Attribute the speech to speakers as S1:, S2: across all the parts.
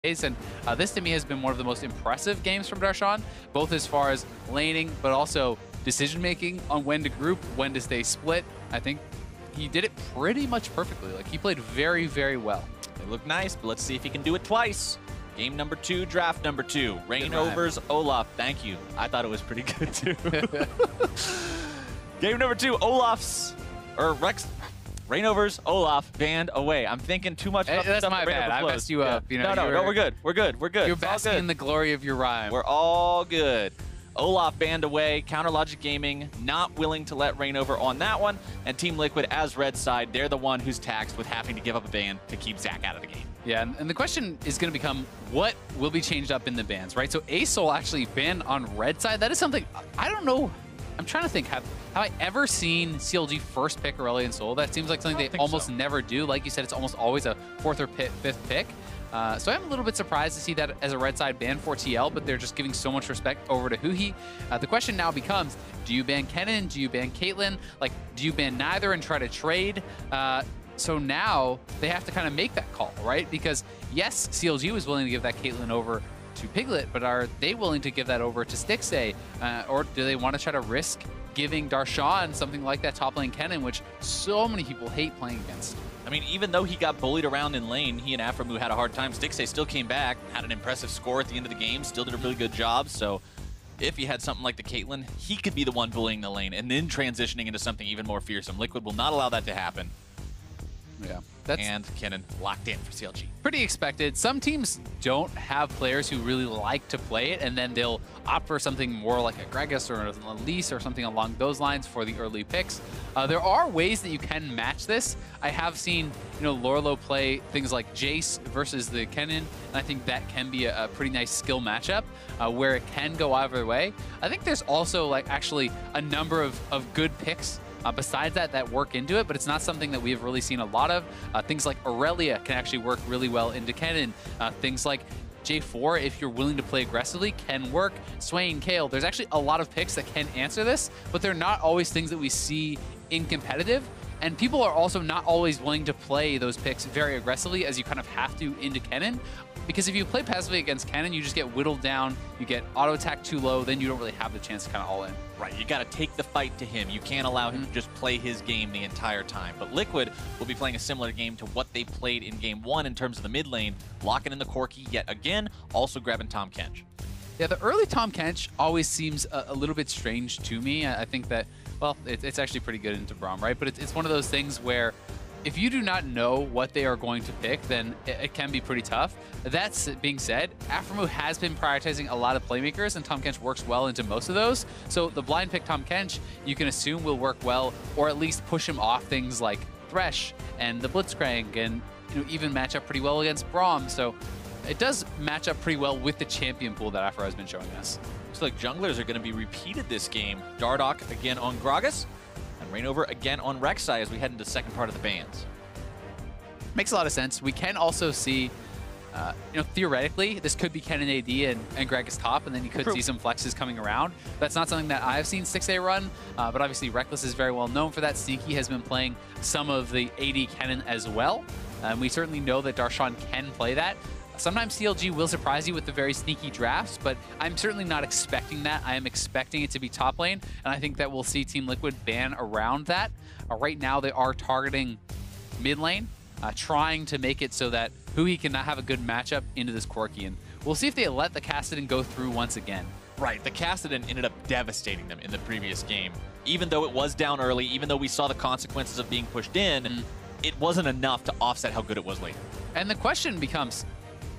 S1: And this to me has been one of the most impressive games from Darshan, both as far as laning, but also decision-making on when to group, when to stay split. I think he did it pretty much perfectly. Like, he played very, very well.
S2: They look nice, but let's see if he can do it twice. Game number 2, draft number 2. ReignOver's Olaf. Thank you. I thought it was pretty good, too. Game number 2, Olaf's, or ReignOver's Olaf banned away. I'm thinking too much about
S1: That's my bad. I messed you up. You know,
S2: no, we're good. We're good. We're good.
S1: You're basking in the glory of your rhyme.
S2: We're all good. Olaf banned away. Counter Logic Gaming not willing to let ReignOver on that one. And Team Liquid, as red side, they're the one who's taxed with having to give up a ban to keep Zach out of the game.
S1: Yeah, and the question is going to become, what will be changed up in the bans, right? So Azael actually banned on red side. That is something, I don't know. I'm trying to think, have I ever seen CLG first pick Irelia and Soul? That seems like something they almost never do. Like you said, it's almost always a 4th or 5th pick. So I'm a little bit surprised to see that as a red side ban for TL, but they're just giving so much respect over to Huhi. The question now becomes, do you ban Kennen? Do you ban Caitlyn? Like, do you ban neither and try to trade? So now they have to kind of make that call, right? Because yes, CLG was willing to give that Caitlyn over to Piglet, but are they willing to give that over to Stixxay? Or do they want to try to risk giving Darshan something like that top lane Kennen, which so many people hate playing against?
S2: I mean, even though he got bullied around in lane, he and Aphromoo had a hard time. Stixxay still came back, had an impressive score at the end of the game, still did a really good job. So if he had something like the Caitlyn, he could be the one bullying the lane and then transitioning into something even more fearsome. Liquid will not allow that to happen.
S1: Yeah.
S2: And Kennen locked in for CLG.
S1: Pretty expected. Some teams don't have players who really like to play it, and then they'll opt for something more like a Gragas or an Elise or something along those lines for the early picks. There are ways that you can match this. I have seen, Lourlo play things like Jace versus the Kennen, and I think that can be a pretty nice skill matchup where it can go either way. I think there's also actually a number of good picks besides that work into it, but it's not something that we've really seen a lot of. Things like Irelia can actually work really well into Kennen. Things like J4, if you're willing to play aggressively, can work. Swain, Kale, there's actually a lot of picks that can answer this, but they're not always things that we see in competitive. And people are also not always willing to play those picks very aggressively, as you kind of have to into Kennen. Because if you play passively against Kennen, you just get whittled down, you get auto attack too low, then you don't really have the chance to kind of all in.
S2: Right, you got to take the fight to him. You can't allow him to just play his game the entire time. But Liquid will be playing a similar game to what they played in game 1 in terms of the mid lane, locking in the Corki yet again, also grabbing Tahm Kench.
S1: Yeah, the early Tahm Kench always seems a little bit strange to me. I think that, well, it's actually pretty good into Braum, right? But it's one of those things where if you do not know what they are going to pick, then it can be pretty tough. That being said, Aphromoo has been prioritizing a lot of playmakers, and Tahm Kench works well into most of those. So the blind pick Tahm Kench, you can assume will work well, or at least push him off things like Thresh and the Blitzcrank, and even match up pretty well against Braum. So it does match up pretty well with the champion pool that Aphro has been showing us.
S2: Looks like junglers are going to be repeated this game. Dardoch again on Gragas, and ReignOver again on Rek'Sai as we head into the second part of the bans.
S1: Makes a lot of sense. We can also see, theoretically, this could be Kennen AD and Gragas top, and then you could see some flexes coming around. That's not something that I've seen Stixxay run, but obviously Reckless is very well known for that. Sneaky has been playing some of the AD Kennen as well. We certainly know that Darshan can play that. Sometimes CLG will surprise you with the very sneaky drafts, but I'm certainly not expecting that. I am expecting it to be top lane, and I think that we'll see Team Liquid ban around that. Right now, they are targeting mid lane, trying to make it so that Huhi cannot have a good matchup into this Corki, and we'll see if they let the Kassadin go through once again.
S2: Right, the Kassadin ended up devastating them in the previous game. Even though it was down early, even though we saw the consequences of being pushed in, it wasn't enough to offset how good it was later.
S1: And the question becomes,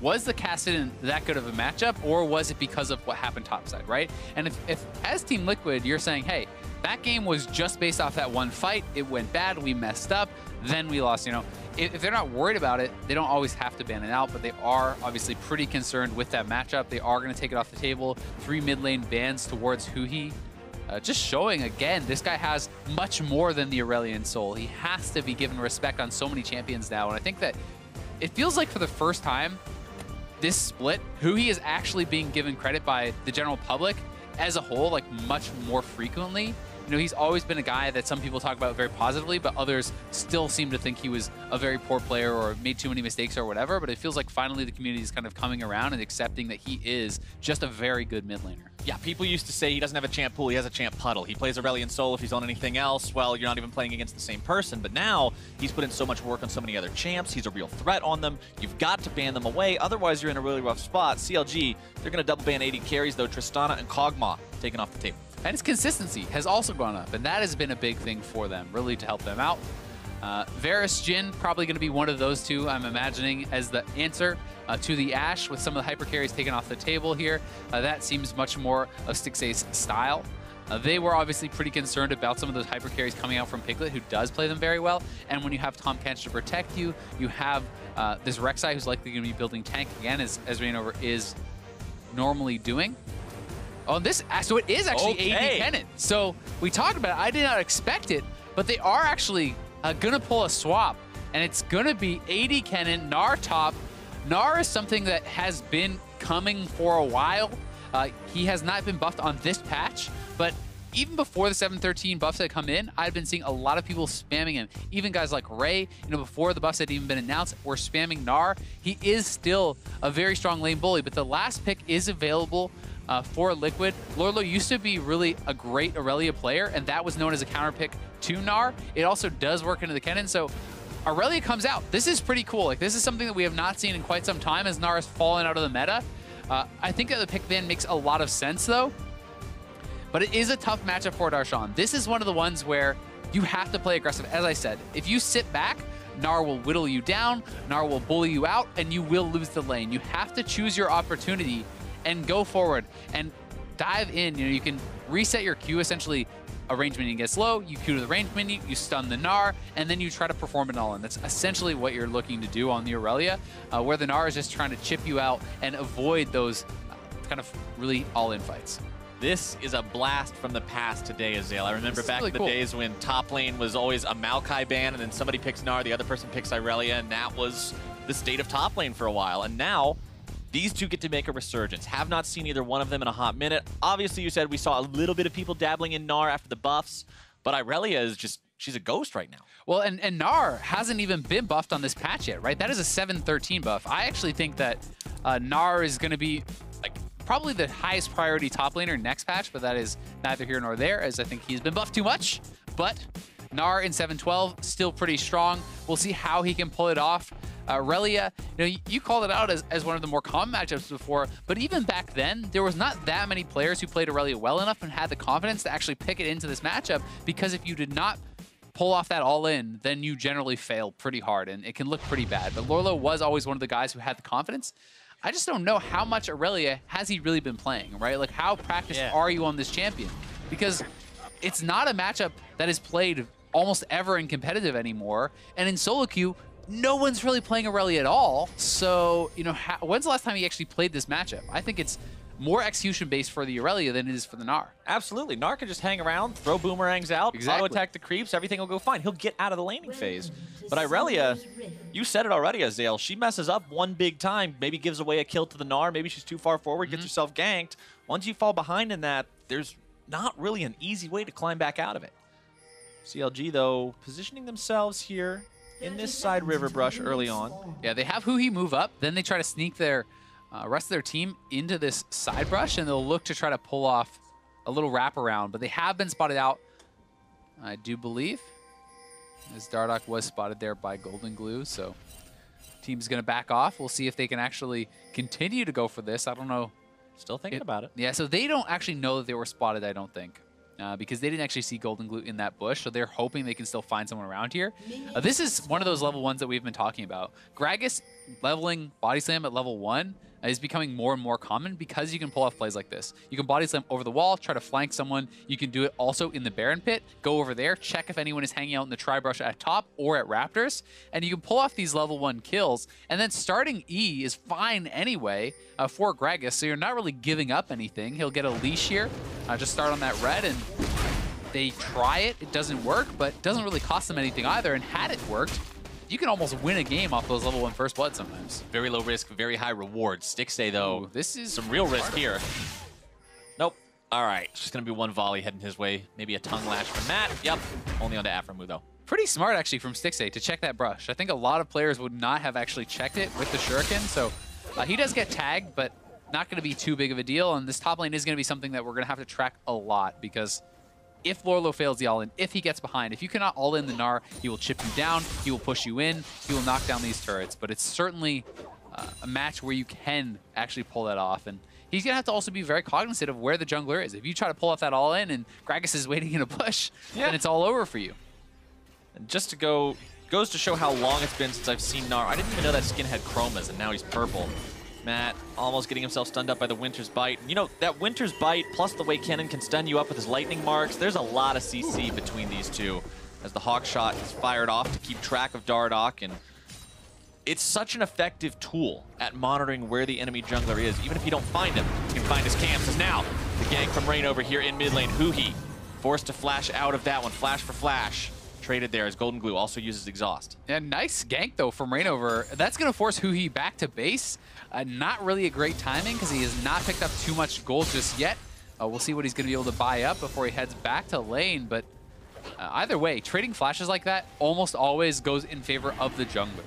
S1: was the Kassadin that good of a matchup, or was it because of what happened topside, right? And if as Team Liquid, you're saying, hey, that game was just based off that one fight, it went bad, we messed up, then we lost, if they're not worried about it, they don't always have to ban it out, but they are obviously pretty concerned with that matchup. They are going to take it off the table. 3 mid lane bans towards Huhi. Just showing, again, this guy has much more than the Aurelian Soul. He has to be given respect on so many champions now, and I think that it feels like for the first time, this split, Huhi is actually being given credit by the general public as a whole, much more frequently you know, he's always been a guy that some people talk about very positively, but others still seem to think he was a very poor player or made too many mistakes or whatever. But it feels like finally the community is kind of coming around and accepting that he is just a very good mid laner.
S2: Yeah, people used to say he doesn't have a champ pool, he has a champ puddle. He plays Irelia solo. If he's on anything else, well, you're not even playing against the same person. But now he's put in so much work on so many other champs. He's a real threat on them. You've got to ban them away. Otherwise, you're in a really rough spot. CLG, they're going to double ban AD carries, though. Tristana and KonKwon taken off the table.
S1: And his consistency has also gone up, and that has been a big thing for them, really to help them out. Varus Jhin, probably going to be one of those two, I'm imagining, as the answer to the Ashe, with some of the hyper carries taken off the table here. That seems much more of Stixxay's style. They were obviously pretty concerned about some of those hyper carries coming out from Piglet, who does play them very well. And when you have Tahm Kench to protect you, you have this Rek'Sai, who's likely going to be building tank again, as ReignOver is normally doing. Oh, so it is actually AD Kennen. So we talked about it. I did not expect it, but they are actually going to pull a swap, and it's going to be AD Kennen, Gnar top. Gnar is something that has been coming for a while. He has not been buffed on this patch, but even before the 713 buffs had come in, I've been seeing a lot of people spamming him. Even guys like Ray, you know, before the buffs had even been announced, were spamming Gnar. He is still a very strong lane bully, but the last pick is available for Liquid. Lourlo used to be really a great Irelia player, and that was known as a counter pick to Gnar. It also does work into the Kennen, so Irelia comes out. This is pretty cool. Like, this is something that we have not seen in quite some time as Gnar has fallen out of the meta. I think that the pick ban makes a lot of sense, though. But it is a tough matchup for Darshan. This is one of the ones where you have to play aggressive. As I said, if you sit back, Gnar will whittle you down, Gnar will bully you out, and you will lose the lane. You have to choose your opportunity and go forward and dive in. You know, you can reset your Q, essentially a range minion gets low, you Q to the range minion, you stun the Gnar, and then you try to perform it all in. That's essentially what you're looking to do on the Irelia, where the Gnar is just trying to chip you out and avoid those kind of really all-in fights.
S2: This is a blast from the past today, Azael. I remember back in the days when top lane was always a Maokai ban, and then somebody picks Gnar, the other person picks Irelia, and that was the state of top lane for a while. And now, these two get to make a resurgence. Have not seen either one of them in a hot minute. Obviously, you said we saw a little bit of people dabbling in Gnar after the buffs, but Irelia is just, she's a ghost right now.
S1: Well, and Gnar hasn't even been buffed on this patch yet, right? That is a 713 buff. I actually think that Gnar is going to be like probably the highest priority top laner next patch, but that is neither here nor there, as I think he's been buffed too much. But Gnar in 712, still pretty strong. We'll see how he can pull it off. Irelia, you know, you called it out as one of the more common matchups before, but even back then, there was not that many players who played Irelia well enough and had the confidence to actually pick it into this matchup, because if you did not pull off that all-in, then you generally fail pretty hard, and it can look pretty bad. But Lourlo was always one of the guys who had the confidence. I just don't know how much Irelia has he really been playing, right? Like, how practiced are you on this champion? Because it's not a matchup that is played almost ever in competitive anymore, and in solo queue, no one's really playing Irelia at all. So, you know, when's the last time he actually played this matchup? I think it's more execution-based for the Irelia than it is for the Gnar.
S2: Absolutely. Gnar can just hang around, throw boomerangs out, auto-attack the creeps, everything will go fine. He'll get out of the laning phase. But Irelia, you said it already, Azael, she messes up one big time, maybe gives away a kill to the Gnar, maybe she's too far forward, gets herself ganked. Once you fall behind in that, there's not really an easy way to climb back out of it. CLG, though, positioning themselves here in this side river brush early on.
S1: Yeah, they have Huhi move up, then they try to sneak their rest of their team into this side brush, and they'll look to try to pull off a little wraparound, but they have been spotted out, I do believe, as Dardoch was spotted there by Golden Glue, so team's going to back off. We'll see if they can actually continue to go for this. I don't know.
S2: Still thinking about it.
S1: Yeah, so they don't actually know that they were spotted, I don't think. Because they didn't actually see Golden Glue in that bush, so they're hoping they can still find someone around here. This is one of those level 1s that we've been talking about. Gragas leveling Body Slam at level 1 is becoming more and more common because you can pull off plays like this. You can Body Slam over the wall, try to flank someone. You can do it also in the Baron Pit. Go over there, check if anyone is hanging out in the Tri-Brush at top or at Raptors, and you can pull off these level 1 kills. And then starting E is fine anyway for Gragas, so you're not really giving up anything. He'll get a leash here, just start on that red, and they try it. It doesn't work, but it doesn't really cost them anything either. And had it worked, you can almost win a game off those level 1 first blood sometimes.
S2: Very low risk, very high reward. Stixxay, though,
S1: this is
S2: some real risk here. Nope. All right, it's just going to be one volley heading his way. Maybe a tongue lash from Matt. Yep, only onto Aphromoo, though.
S1: Pretty smart, actually, from Stixxay to check that brush. I think a lot of players would not have actually checked it with the shuriken, so he does get tagged, but not going to be too big of a deal, and this top lane is going to be something that we're going to have to track a lot, because if Lourlo fails the all-in, if he gets behind, if you cannot all-in the Gnar, he will chip you down, he will push you in, he will knock down these turrets, but it's certainly a match where you can actually pull that off, and he's going to have to also be very cognizant of where the jungler is. If you try to pull off that all-in and Gragas is waiting in a bush, then it's all over for you.
S2: And just to goes to show how long it's been since I've seen Gnar. I didn't even know that skin had chromas, and now he's purple. Matt almost getting himself stunned up by the Winter's Bite. You know, that Winter's Bite plus the way Kennen can stun you up with his lightning marks, there's a lot of CC between these two as the Hawk Shot is fired off to keep track of Dardoch, and it's such an effective tool at monitoring where the enemy jungler is. Even if you don't find him, you can find his camps. As now, the gank from ReignOver here in mid lane. Huhi forced to flash out of that one. Flash for flash. Traded there as Golden Glue also uses Exhaust.
S1: Yeah, nice gank, though, from ReignOver. That's going to force Huhi back to base. Not really a great timing because he has not picked up too much gold just yet. We'll see what he's going to be able to buy up before he heads back to lane. But either way, trading flashes like that almost always goes in favor of the jungler.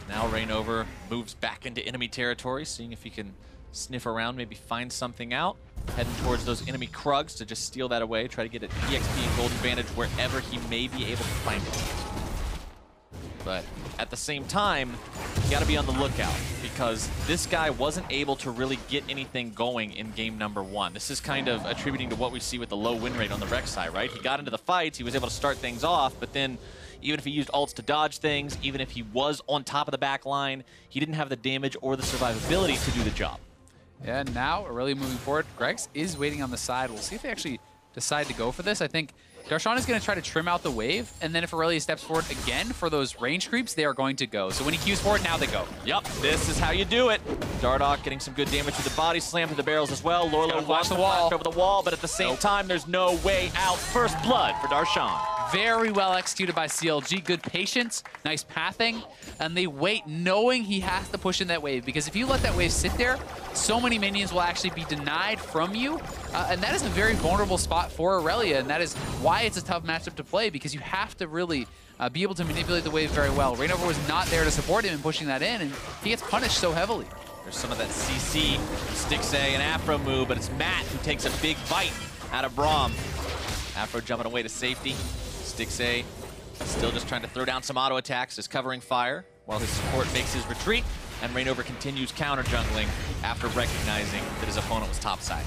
S2: Now ReignOver moves back into enemy territory, seeing if he can sniff around, maybe find something out. Heading towards those enemy Krugs to just steal that away, try to get an EXP and gold advantage wherever he may be able to find it. But at the same time, you gotta be on the lookout, because this guy wasn't able to really get anything going in game number 1. This is kind of attributing to what we see with the low win rate on the Rek'Sai, right? He got into the fights, he was able to start things off, but then even if he used ults to dodge things, even if he was on top of the back line, he didn't have the damage or the survivability to do the job.
S1: Yeah, now Irelia moving forward. Gregs is waiting on the side. We'll see if they actually decide to go for this. I think Darshan is going to try to trim out the wave, and then if Irelia steps forward again for those range creeps, they are going to go. So when he queues forward, now they go.
S2: Yep, this is how you do it. Dardoch getting some good damage with the body slam to the barrels as well. Lourlo
S1: flash the wall
S2: over the wall, but at the same time, there's no way out. First blood for Darshan.
S1: Very well executed by CLG. Good patience, nice pathing, and they wait knowing he has to push in that wave, because if you let that wave sit there, so many minions will actually be denied from you, and that is a very vulnerable spot for Irelia, and that is why it's a tough matchup to play, because you have to really be able to manipulate the wave very well. ReignOver was not there to support him in pushing that in, and he gets punished so heavily.
S2: There's some of that CC, Stixxay and Aphromoo, but it's Matt who takes a big bite out of Braum. Aphro jumping away to safety. Stixxay still just trying to throw down some auto attacks, just covering fire while his support makes his retreat, and ReignOver continues counter jungling after recognizing that his opponent was topside.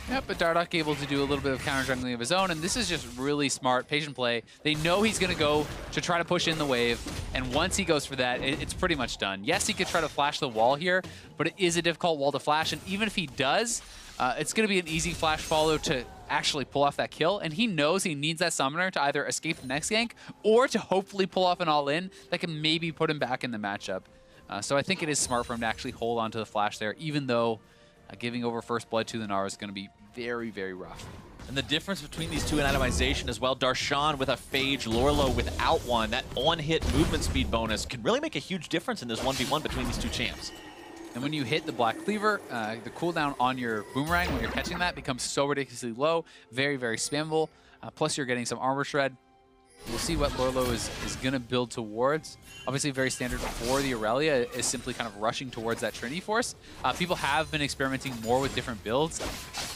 S1: Yep, but Dardoch able to do a little bit of counter jungling of his own, and this is just really smart, patient play. They know he's going to go to try to push in the wave, and once he goes for that, it's pretty much done. Yes, he could try to flash the wall here, but it is a difficult wall to flash, and even if he does, it's going to be an easy flash follow to actually pull off that kill, and he knows he needs that summoner to either escape the next gank or to hopefully pull off an all-in that can maybe put him back in the matchup. So I think it is smart for him to actually hold on to the flash there, even though giving over first blood to the Gnar is going to be very, very rough.
S2: And the difference between these two in itemization as well, Darshan with a Phage, Lourlo without one, that on-hit movement speed bonus can really make a huge difference in this 1v1 between these two champs.
S1: And when you hit the Black Cleaver, the cooldown on your Boomerang when you're catching that becomes so ridiculously low, very, very spammable. Plus you're getting some armor shred. We'll see what Lourlo is going to build towards. Obviously very standard for the Irelia is simply kind of rushing towards that Trinity Force. People have been experimenting more with different builds.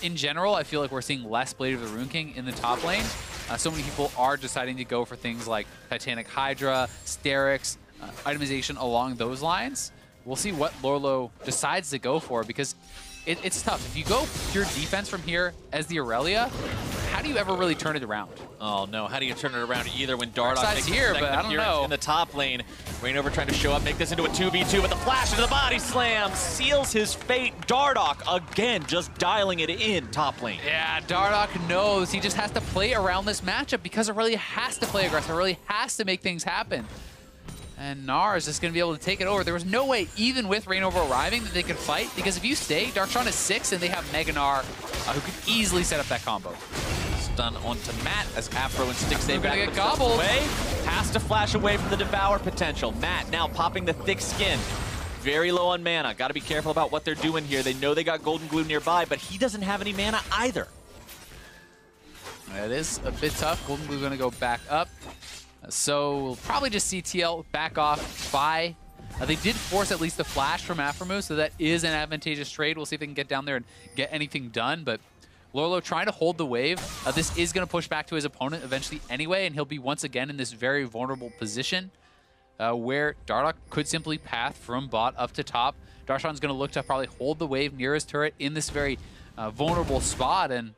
S1: In general, I feel like we're seeing less Blade of the Rune King in the top lane. So many people are deciding to go for things like Titanic Hydra, Sterix, itemization along those lines. We'll see what Lourlo decides to go for, because it's tough. If you go pure defense from here as the Irelia, how do you ever really turn it around?
S2: Oh no, how do you turn it around either when Dardoch makes
S1: here, but I don't know.
S2: In the top lane? ReignOver trying to show up, make this into a 2v2 with a flash into the body slam, seals his fate. Dardoch again just dialing it in top lane.
S1: Yeah, Dardoch knows he just has to play around this matchup, because Irelia has to play aggressive. Irelia has to make things happen. And Gnar is just going to be able to take it over. There was no way, even with ReignOver arriving, that they could fight, because if you stay, Darshan is 6, and they have Mega Gnar, who could easily set up that combo.
S2: Stun onto Matt as Aphro and Stixxay back
S1: get gobbled.
S2: Away. Has to flash away from the Devour potential. Matt now popping the thick skin. very low on mana. Got to be careful about what they're doing here. They know they got Golden Glue nearby, but he doesn't have any mana either.
S1: It is a bit tough. Golden Glue going to go back up. So we'll probably just see TL back off by... they did force at least a flash from Aphromoo, so that is an advantageous trade. We'll see if they can get down there and get anything done, but Lourlo trying to hold the wave. This is going to push back to his opponent eventually anyway, and he'll be once again in this very vulnerable position where Dardoch could simply path from bot up to top. Darshan's going to look to probably hold the wave near his turret in this very vulnerable spot, and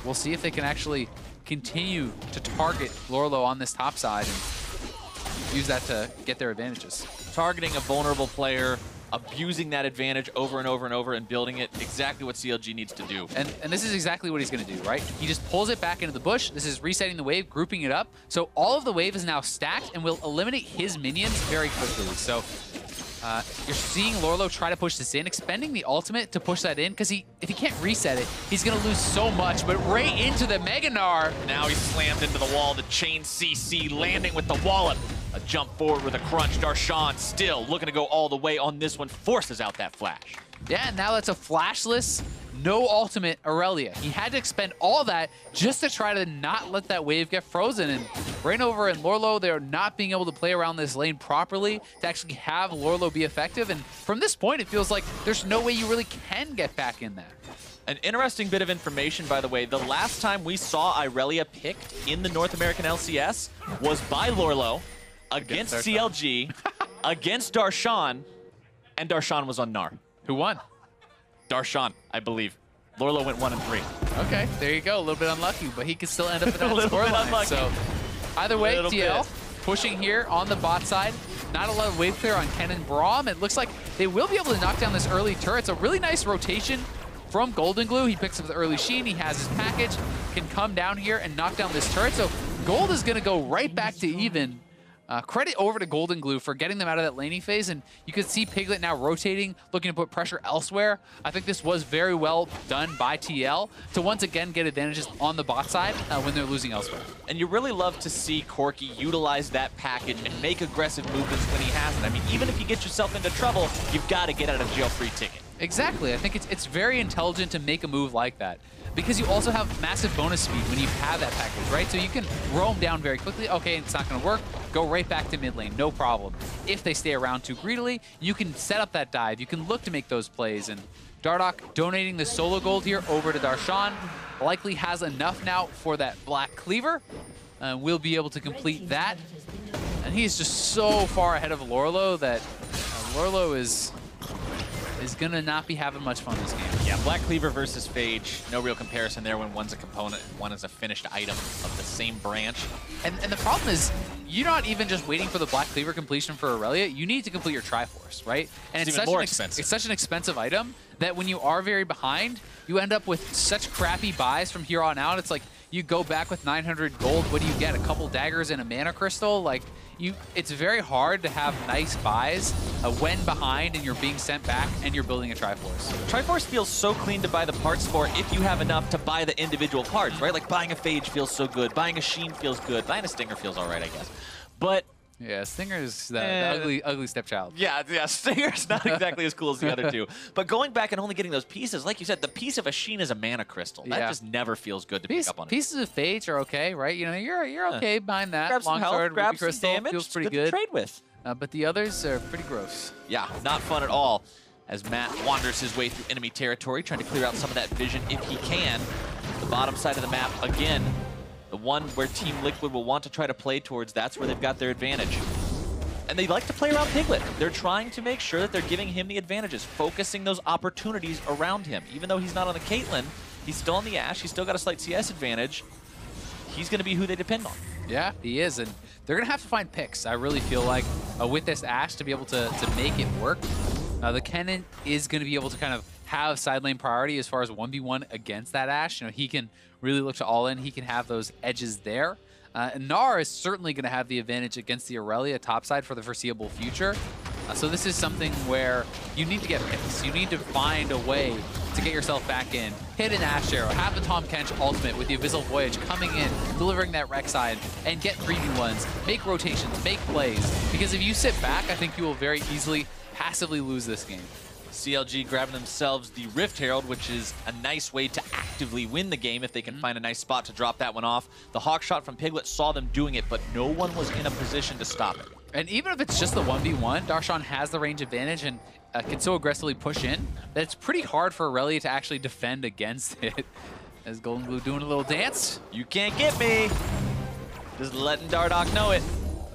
S1: we'll see if they can actually continue to target Lourlo on this top side and use that to get their advantages.
S2: Targeting a vulnerable player, abusing that advantage over and over and over, and building it exactly what CLG needs to do.
S1: And this is exactly what he's going to do, right? He just pulls it back into the bush. This is resetting the wave, grouping it up. So all of the wave is now stacked and will eliminate his minions very quickly. So you're seeing Lourlo try to push this in, expending the ultimate to push that in, because if he can't reset it, he's going to lose so much, but right into the Mega Gnar.
S2: Now he's slammed into the wall, the chain CC landing with the wallop. A jump forward with a crunch. Darshan still looking to go all the way on this one, forces out that flash.
S1: Yeah, and now that's a flashless, no ultimate Irelia. He had to expend all that just to try to not let that wave get frozen. And ReignOver and Lourlo, they're not being able to play around this lane properly to actually have Lourlo be effective. And from this point, it feels like there's no way you really can get back in there.
S2: An interesting bit of information, by the way. The last time we saw Irelia picked in the North American LCS was by Lourlo against CLG, against Darshan, and Darshan was on Gnar.
S1: Who won?
S2: Darshan, I believe. Lourlo went 1-3.
S1: Okay, there you go. A little bit unlucky, but he could still end up in that scoreline. So either way, TL pushing here on the bot side. Not a lot of wave clear on Kennen and Braum. It looks like they will be able to knock down this early turret. It's a really nice rotation from Golden Glue. He picks up the early Sheen. He has his package. Can come down here and knock down this turret. So Gold is going to go right back to even. Credit over to Golden Glue for getting them out of that laning phase, and you can see Piglet now rotating, looking to put pressure elsewhere. I think this was very well done by TL to once again get advantages on the bot side when they're losing elsewhere.
S2: And you really love to see Corki utilize that package and make aggressive movements when he has it. I mean, even if you get yourself into trouble, you've got to get out of jail free ticket.
S1: Exactly. I think it's very intelligent to make a move like that, because you also have massive bonus speed when you have that package, right? So you can roam down very quickly. Okay, it's not going to work. Go right back to mid lane, no problem. If they stay around too greedily, you can set up that dive. You can look to make those plays. And Dardoch donating the solo gold here over to Darshan. Likely has enough now for that Black Cleaver. We'll be able to complete that. And he's just so far ahead of Lourlo that Lourlo is going to not be having much fun this game.
S2: Yeah, Black Cleaver versus Phage, no real comparison there when one's a component and one is a finished item of the same branch.
S1: And the problem is, you're not even just waiting for the Black Cleaver completion for Irelia. You need to complete your Triforce, right? And
S2: it's even more expensive.
S1: It's such an expensive item that when you are very behind, you end up with such crappy buys from here on out. It's like you go back with 900 gold. What do you get? A couple daggers and a mana crystal? Like, it's very hard to have nice buys when behind and you're being sent back and you're building a Triforce.
S2: Triforce feels so clean to buy the parts for if you have enough to buy the individual parts, right? Like buying a Phage feels so good, buying a Sheen feels good, buying a Stinger feels all right, I guess. But
S1: yeah, Stinger's the ugly stepchild.
S2: Yeah, Stinger's not exactly as cool as the other two. But going back and only getting those pieces, like you said, the piece of a Sheen is a mana crystal. That just never feels good to pick up on it.
S1: Pieces of Phage are okay, right? You know, you're okay buying that.
S2: Grab some health, grab some
S1: crystal,
S2: damage,
S1: feels pretty good
S2: to trade with.
S1: But the others are pretty gross.
S2: Yeah, not fun at all. As Matt wanders his way through enemy territory, trying to clear out some of that vision if he can. The bottom side of the map, again, the one where Team Liquid will want to try to play towards, that's where they've got their advantage. And they like to play around Piglet. They're trying to make sure that they're giving him the advantages, focusing those opportunities around him. Even though he's not on the Caitlyn, he's still on the Ashe, he's still got a slight CS advantage. He's going to be who they depend on.
S1: Yeah, he is, and they're going to have to find picks, I really feel like, with this Ashe to be able to make it work. The Kennen is going to be able to kind of have side lane priority as far as 1v1 against that Ashe. You know, he can really look to all in. He can have those edges there. And Gnar is certainly going to have the advantage against the Irelia topside for the foreseeable future. So this is something where you need to get picks. You need to find a way to get yourself back in. Hit an Ashe Arrow, have the Tahm Kench ultimate with the Abyssal Voyage coming in, delivering that Rek'Sai, and get 3v1s, make rotations, make plays. Because if you sit back, I think you will very easily passively lose this game.
S2: CLG grabbing themselves the Rift Herald, which is a nice way to actively win the game if they can find a nice spot to drop that one off. The hawk shot from Piglet saw them doing it, but no one was in a position to stop it.
S1: And even if it's just the 1v1, Darshan has the range advantage and can so aggressively push in that it's pretty hard for Irelia to actually defend against it. As Golden Glue doing a little dance.
S2: You can't get me. Just letting Dardoch know it.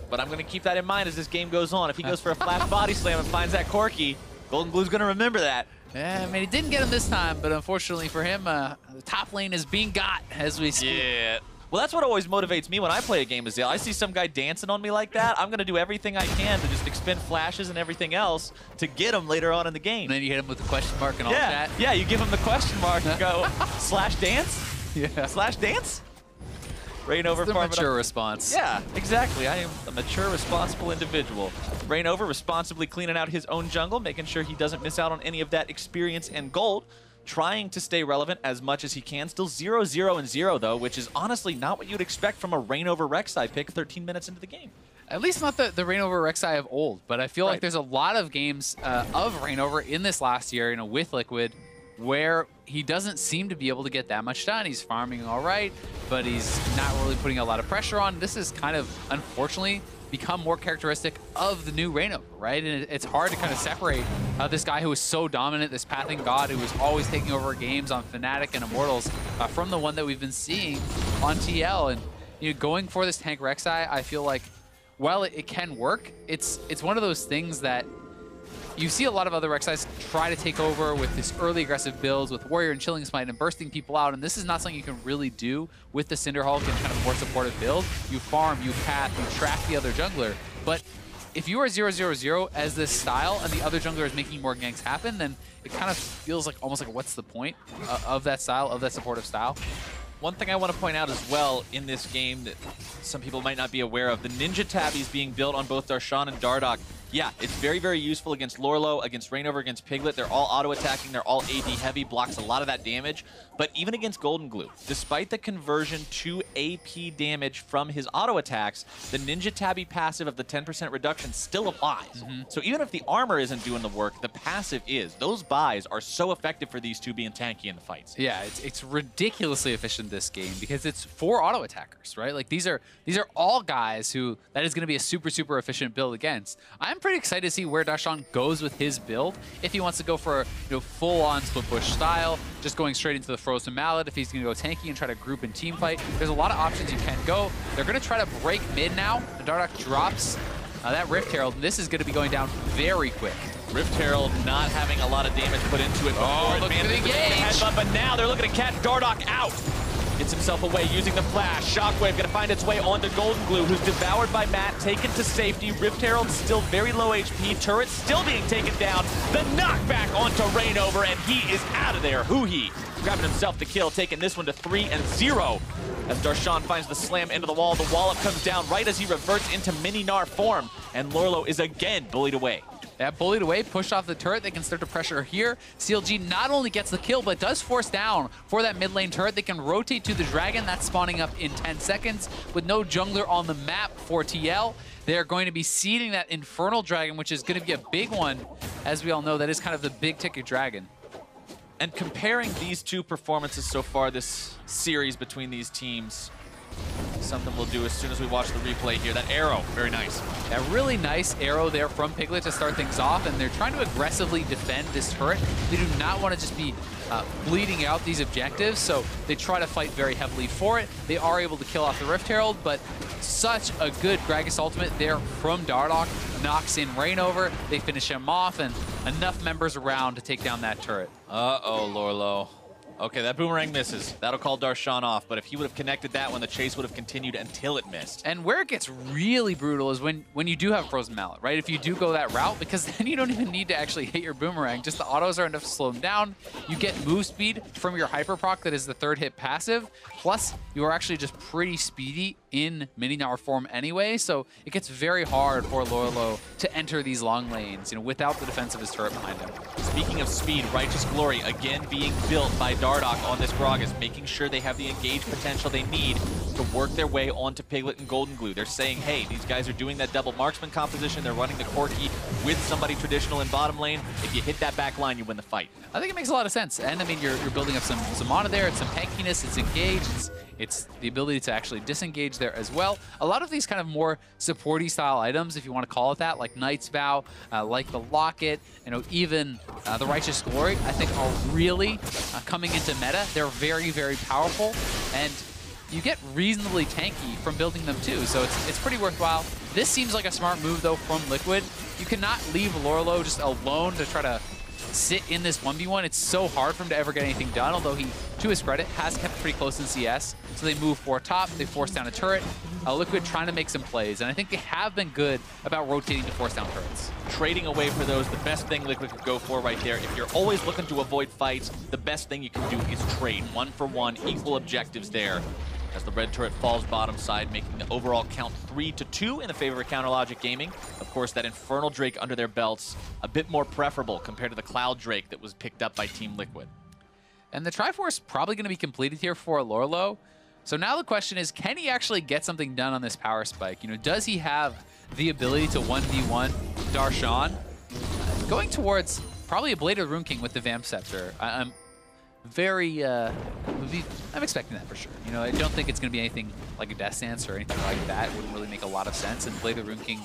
S2: But I'm going to keep that in mind as this game goes on. If he goes for a flash body slam and finds that Corki, Golden Glue's going to remember that.
S1: Yeah, I mean, he didn't get him this time, but unfortunately for him, the top lane is being got as we speak.
S2: Yeah. Well, that's what always motivates me when I play a game of Azael. I see some guy dancing on me like that, I'm going to do everything I can to just expend flashes and everything else to get him later on in the game.
S1: And then you hit him with the question mark and all that.
S2: Yeah, you give him the question mark and go, slash dance?
S1: Yeah.
S2: Slash dance? ReignOver
S1: the mature response.
S2: Yeah, exactly. I am a mature, responsible individual. ReignOver responsibly cleaning out his own jungle, making sure he doesn't miss out on any of that experience and gold. Trying to stay relevant as much as he can. Still 0-0-0 though, which is honestly not what you'd expect from a ReignOver Rek'Sai pick 13 minutes into the game.
S1: At least not the ReignOver Rek'Sai of old, but I feel like there's a lot of games of ReignOver in this last year, with Liquid, where he doesn't seem to be able to get that much done. He's farming all right, but he's not really putting a lot of pressure on. This is kind of, unfortunately, become more characteristic of the new ReignOver, right? And it's hard to kind of separate this guy who was so dominant, this pathing god who was always taking over games on Fnatic and Immortals, from the one that we've been seeing on TL. And going for this tank Rek'Sai, I feel like while it can work, it's one of those things that you see a lot of other Rek'Sais try to take over with this early aggressive builds with Warrior and Chilling Smite and bursting people out, and this is not something you can really do with the Cinderhulk and kind of more supportive build. You farm, you path, you track the other jungler, but if you are 0-0-0 as this style and the other jungler is making more ganks happen, then it kind of feels like almost like what's the point of that style, of that supportive style?
S2: One thing I want to point out as well in this game that some people might not be aware of, the Ninja Tabbies being built on both Darshan and Dardoch. Yeah, it's very, very useful against Lourlo, against ReignOver, against Piglet. They're all auto-attacking. They're all AD heavy, blocks a lot of that damage. But even against Golden Glue, despite the conversion to AP damage from his auto-attacks, the Ninja Tabby passive of the 10% reduction still applies. So even if the armor isn't doing the work, the passive is. Those buys are so effective for these two being tanky in the fights.
S1: Yeah, it's ridiculously efficient this game because it's 4 auto-attackers, right? Like these are all guys who that is going to be a super, super efficient build against. I'm pretty excited to see where Darshan goes with his build. If he wants to go for full-on split push style, just going straight into the Frozen Mallet, if he's going to go tanky and try to group and team fight, there's a lot of options you can go. They're going to try to break mid now. The Dardoch drops that Rift Herald, and this is going to to be going down very quick.
S2: Rift Herald not having a lot of damage put into it before.
S1: Look at the engage!
S2: But now they're looking to catch Dardoch out. Gets himself away using the flash. Shockwave gonna find its way onto Golden Glue, who's devoured by Matt, taken to safety. Rift Herald still very low HP. Turret still being taken down. The knockback onto ReignOver, and he is out of there. Huhi grabbing himself the kill, taking this one to 3-0. As Darshan finds the slam into the wall, the wallop comes down right as he reverts into mini Gnar form, and Lourlo is again bullied away.
S1: That bullied away, pushed off the turret. They can start to pressure here. CLG not only gets the kill, but does force down for that mid lane turret. They can rotate to the dragon. That's spawning up in 10 seconds with no jungler on the map for TL. They're going to be seeding that Infernal Dragon, which is going to be a big one. As we all know, that is kind of the big ticket dragon.
S2: And comparing these two performances so far this series between these teams, something we'll do as soon as we watch the replay here. That arrow, very nice.
S1: That really nice arrow there from Piglet to start things off, and they're trying to aggressively defend this turret. They do not want to just be bleeding out these objectives, so they try to fight very heavily for it. They are able to kill off the Rift Herald, but such a good Gragas ultimate there from Dardoch. Knocks in ReignOver, they finish him off, and enough members around to take down that turret.
S2: Uh-oh, Lourlo. Okay, that boomerang misses. That'll call Darshan off, but if he would have connected that one, the chase would have continued until it missed.
S1: And where it gets really brutal is when you do have Frozen Mallet, right? If you do go that route, because then you don't even need to actually hit your boomerang. Just the autos are enough to slow them down. You get move speed from your hyper proc that is the third hit passive. Plus, you are actually just pretty speedy in mini Gnar form anyway, so it gets very hard for Lourlo to enter these long lanes, without the defense of his turret behind him.
S2: Speaking of speed, Righteous Glory again being built by Dardoch on this Gragas, making sure they have the engage potential they need to work their way onto Piglet and Golden Glue. They're saying, hey, these guys are doing that double marksman composition. They're running the Corki with somebody traditional in bottom lane. If you hit that back line, you win the fight.
S1: I think it makes a lot of sense. And I mean, you're building up some mana there. It's some tankiness. It's engage. It's the ability to actually disengage there as well. A lot of these kind of more supporty style items, if you want to call it that, like Knight's Vow, like the Locket, even the Righteous Glory, I think are really coming into meta. They're very, very powerful, and you get reasonably tanky from building them too, so it's pretty worthwhile. This seems like a smart move though from Liquid. You cannot leave Lourlo just alone to try to sit in this 1v1. It's so hard for him to ever get anything done, although he, to his credit, has kept pretty close in CS. So they move 4 top, they force down a turret. Liquid trying to make some plays, and I think they have been good about rotating to force down turrets.
S2: Trading away for those, the best thing Liquid could go for right there. If you're always looking to avoid fights, the best thing you can do is trade. 1 for 1, equal objectives there. As the red turret falls bottom side, making the overall count 3-2 in the favor of Counter Logic Gaming. Of course, that Infernal Drake under their belts, a bit more preferable compared to the Cloud Drake that was picked up by Team Liquid.
S1: And the Triforce probably going to be completed here for Lourlo. So now the question is, can he actually get something done on this power spike? Does he have the ability to 1v1 Darshan? Going towards probably a Bladed Rune King with the Vamp Scepter. I'm expecting that for sure. I don't think it's going to be anything like a Death Stance or anything like that. It wouldn't really make a lot of sense, and Bladed Rune King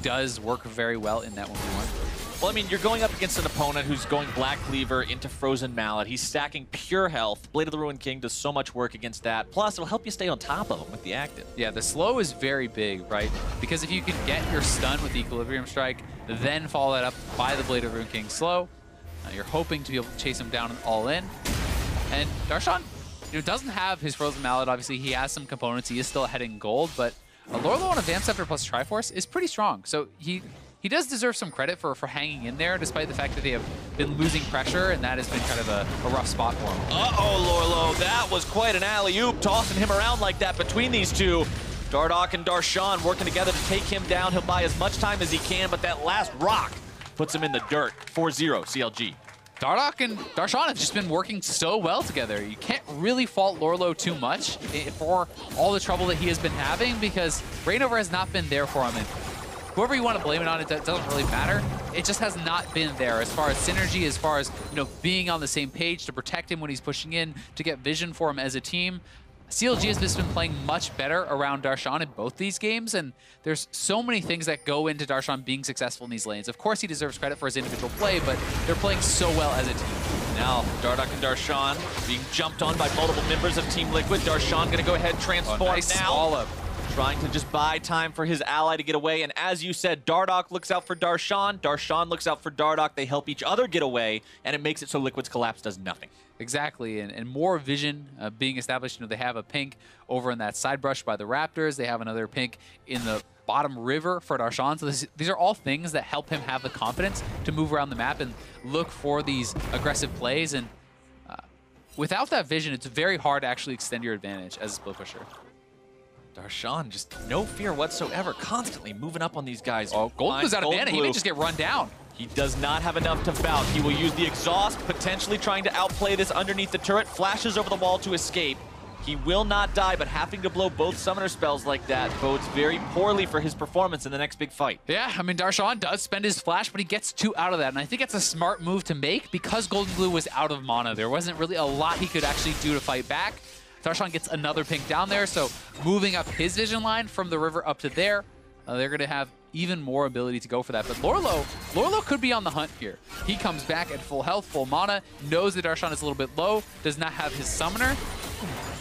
S1: does work very well in that 1v1.
S2: Well, I mean, you're going up against an opponent who's going Black Cleaver into Frozen Mallet. He's stacking pure health. Blade of the Ruined King does so much work against that. Plus, it'll help you stay on top of him with the active.
S1: Yeah, the slow is very big, right? Because if you can get your stun with the Equilibrium Strike, then follow that up by the Blade of the Ruined King slow, you're hoping to be able to chase him down and all in. And Darshan, doesn't have his Frozen Mallet. Obviously, he has some components. He is still ahead in gold, but Lourlo on a Vamp Scepter plus Triforce is pretty strong. So he does deserve some credit for hanging in there, despite the fact that they have been losing pressure, and that has been kind of a rough spot for him.
S2: Uh-oh, Lourlo, that was quite an alley-oop, tossing him around like that between these two. Dardoch and Darshan working together to take him down. He'll buy as much time as he can, but that last rock puts him in the dirt. 4-0 CLG.
S1: Dardoch and Darshan have just been working so well together. You can't really fault Lourlo too much for all the trouble that he has been having, because ReignOver has not been there for him. And whoever you want to blame it on, it doesn't really matter. It just has not been there as far as synergy, as far as being on the same page to protect him when he's pushing in, to get vision for him as a team. CLG has just been playing much better around Darshan in both these games, and there's so many things that go into Darshan being successful in these lanes. Of course, he deserves credit for his individual play, but they're playing so well as a team.
S2: Now, Dardoch and Darshan being jumped on by multiple members of Team Liquid. Darshan going to go ahead and transform
S1: nice
S2: now.
S1: Swallow.
S2: Trying to just buy time for his ally to get away. And as you said, Dardoch looks out for Darshan. Darshan looks out for Dardoch. They help each other get away, and it makes it so Liquid's collapse does nothing.
S1: Exactly, and more vision being established. They have a pink over in that side brush by the Raptors. They have another pink in the bottom river for Darshan. So these are all things that help him have the confidence to move around the map and look for these aggressive plays. And without that vision, it's very hard to actually extend your advantage as a split pusher.
S2: Darshan, just no fear whatsoever, constantly moving up on these guys.
S1: Oh, Golden Blue's out of mana. He may just get run down.
S2: He does not have enough to bounce. He will use the exhaust, potentially trying to outplay this underneath the turret. Flashes over the wall to escape. He will not die, but having to blow both summoner spells like that bodes very poorly for his performance in the next big fight.
S1: Yeah, I mean, Darshan does spend his flash, but he gets 2 out of that, and I think it's a smart move to make because Golden Blue was out of mana. There wasn't really a lot he could actually do to fight back. Darshan gets another pink down there, so moving up his vision line from the river up to there, they're going to have even more ability to go for that. But Lourlo could be on the hunt here. He comes back at full health, full mana, knows that Darshan is a little bit low, does not have his summoner,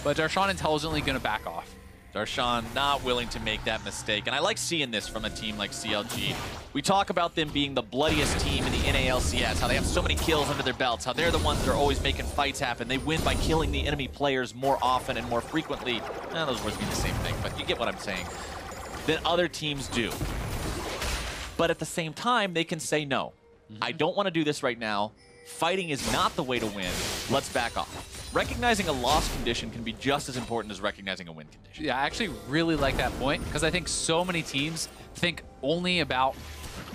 S1: but Darshan intelligently going to back off.
S2: Darshan not willing to make that mistake. And I like seeing this from a team like CLG. We talk about them being the bloodiest team in the NA LCS, how they have so many kills under their belts, how they're the ones that are always making fights happen. They win by killing the enemy players more often and more frequently. Those words mean the same thing, but you get what I'm saying. Than other teams do. But at the same time, they can say no. I don't want to do this right now. Fighting is not the way to win. Let's back off. Recognizing a loss condition can be just as important as recognizing a win condition.
S1: Yeah, I actually really like that point because I think so many teams think only about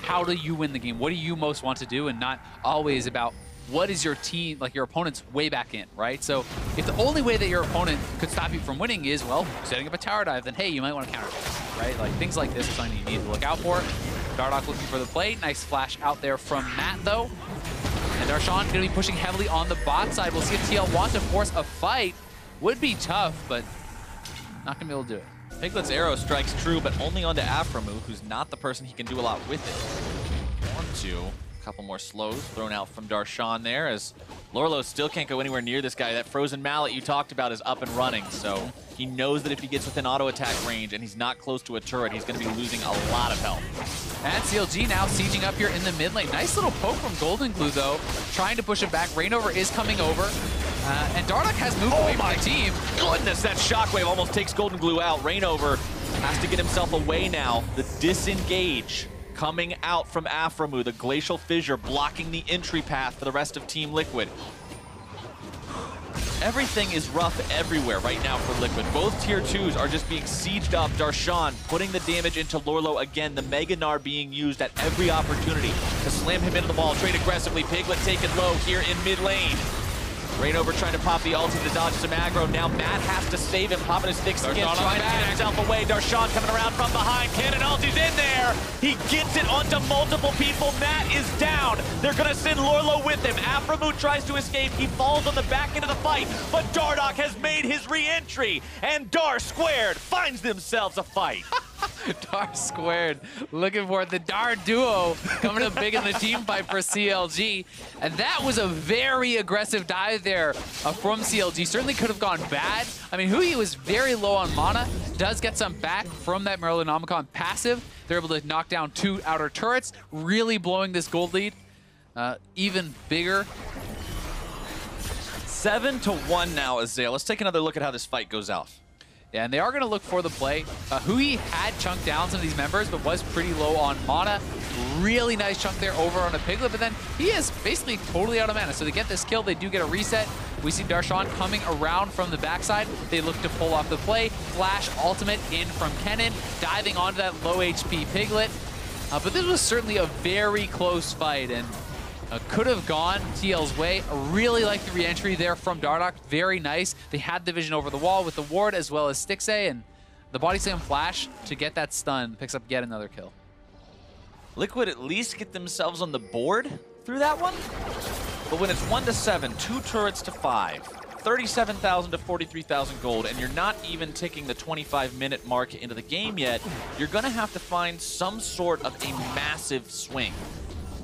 S1: how do you win the game, what do you most want to do, and not always about what is your team, like your opponent's way back in, right? So if the only way that your opponent could stop you from winning is, well, setting up a tower dive, then hey, you might want to counter this, right? Like things like this are something you need to look out for. Dardoch looking for the play. Nice flash out there from Matt, though. And Darshan going to be pushing heavily on the bot side. We'll see if TL wants to force a fight. Would be tough, but not going to be able to do it.
S2: Piglet's arrow strikes true, but only onto Aphromoo, who's not the person he can do a lot with it. 1-2. A couple more slows thrown out from Darshan there as Lourlo still can't go anywhere near this guy. That frozen mallet you talked about is up and running, so he knows that if he gets within auto attack range and he's not close to a turret, he's going to be losing a lot of health.
S1: And CLG now sieging up here in the mid lane. Nice little poke from Golden Glue, though, trying to push it back. ReignOver is coming over, and Dardoch has moved away from the team.
S2: Goodness, that shockwave almost takes Golden Glue out. ReignOver has to get himself away now. The disengage coming out from Aphromoo, the Glacial Fissure blocking the entry path for the rest of Team Liquid. Everything is rough everywhere right now for Liquid. Both tier 2s are just being sieged up. Darshan putting the damage into Lourlo again. The Mega Gnar being used at every opportunity to slam him into the ball. Trade aggressively. Piglet taken low here in mid lane. ReignOver trying to pop the ulti to dodge some aggro. Now Matt has to save him. Popping his sticks again, trying to get himself away. Darshan coming around from behind. Kennen ulti's in there. He gets it onto multiple people. Matt is down. They're going to send Lourlo with him. Aphromoo tries to escape. He falls on the back end of the fight, but Dardoch has made his re-entry, and Dar Squared finds themselves a fight.
S1: Dar Squared looking for the Dar duo coming up big in the team fight for CLG. And that was a very aggressive dive there from CLG. Certainly could have gone bad. I mean, Huhi was very low on mana. Does get some back from that Merlinomicon passive. They're able to knock down 2 outer turrets, really blowing this gold lead even bigger.
S2: 7-1 now, Azael. Let's take another look at how this fight goes out.
S1: Yeah, and they are going to look for the play. Huhi had chunked down some of these members, but was pretty low on mana. Really nice chunk there over on a Piglet, but then he is basically totally out of mana. So they get this kill, they do get a reset. We see Darshan coming around from the backside. They look to pull off the play. Flash ultimate in from Kennen, diving onto that low HP Piglet. But this was certainly a very close fight, and could have gone TL's way. I really like the re-entry there from Dardoch. Very nice. They had the vision over the wall with the ward as well as Stixxay, and the body slam flash to get that stun picks up yet another kill.
S2: Liquid at least get themselves on the board through that one. But when it's 1-7, 2 turrets to 5, 37,000 to 43,000 gold, and you're not even ticking the 25-minute mark into the game yet, you're going to have to find some sort of a massive swing.